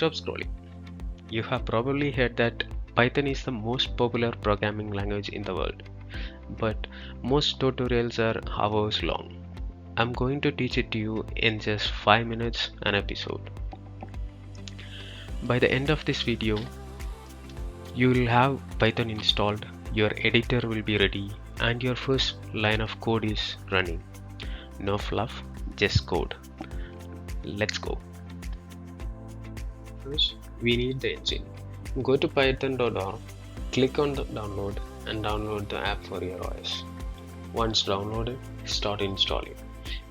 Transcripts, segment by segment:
stop scrolling. You have probably heard that Python is the most popular programming language in the world, but most tutorials are hours long. I'm going to teach it to you in just 5 minutes an episode. By the end of this video, you will have Python installed, your editor will be ready, and your first line of code is running. No fluff, just code. Let's go. First, we need the engine. Go to python.org, click on the download and download the app for your OS. Once downloaded, start installing.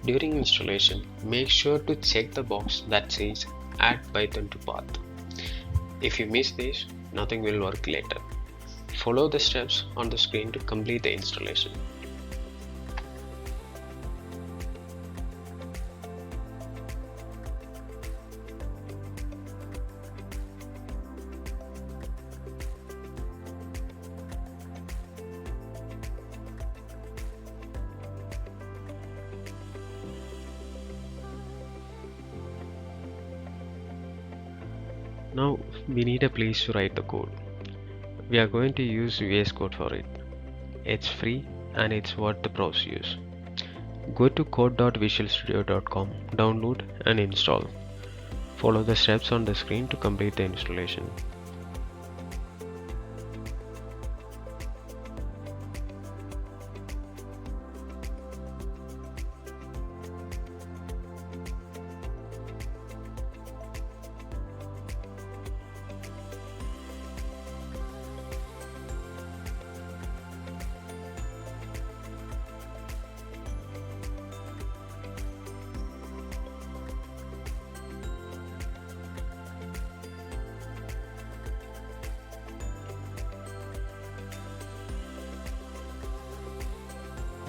During installation, make sure to check the box that says add Python to path. If you miss this, nothing will work later. Follow the steps on the screen to complete the installation. Now we need a place to write the code. We are going to use VS Code for it. It's free and it's what the pros use. Go to code.visualstudio.com, download and install. Follow the steps on the screen to complete the installation.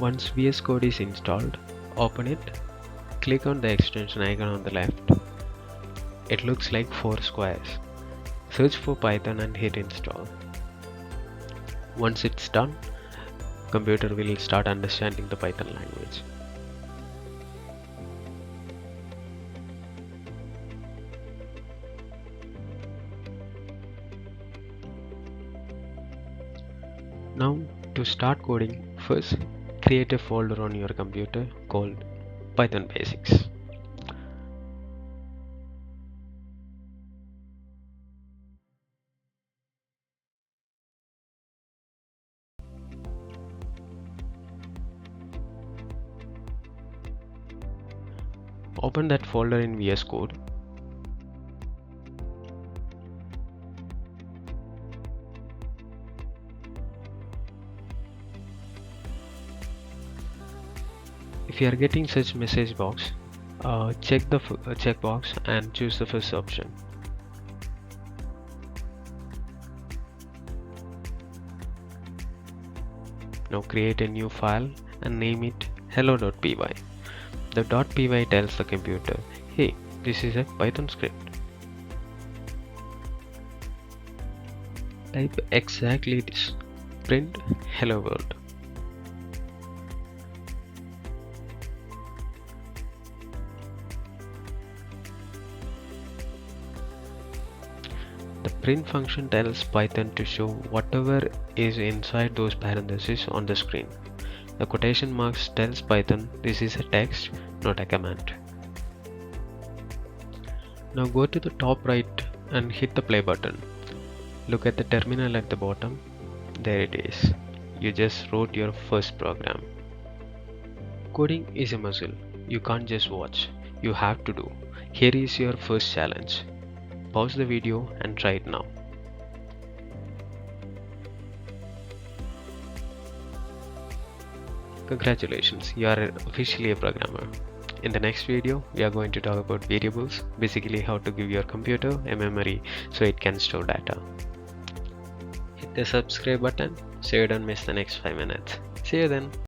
Once VS Code is installed, open it, click on the extension icon on the left. It looks like 4 squares. Search for Python and hit install. Once it's done, computer will start understanding the Python language. Now to start coding, first create a folder on your computer called Python Basics. Open that folder in VS Code. If you are getting such message box, check the checkbox and choose the first option. Now create a new file and name it hello.py. The .py tells the computer, hey, this is a Python script. Type exactly this, print hello world. The print function tells Python to show whatever is inside those parentheses on the screen. The quotation marks tells Python this is a text, not a command. Now go to the top right and hit the play button. Look at the terminal at the bottom. There it is. You just wrote your first program. Coding is a muscle. You can't just watch. You have to do. Here is your first challenge. Pause the video and try it now. Congratulations, you are officially a programmer. In the next video, we are going to talk about variables, basically how to give your computer a memory so it can store data. Hit the subscribe button so you don't miss the next 5 minutes. See you then.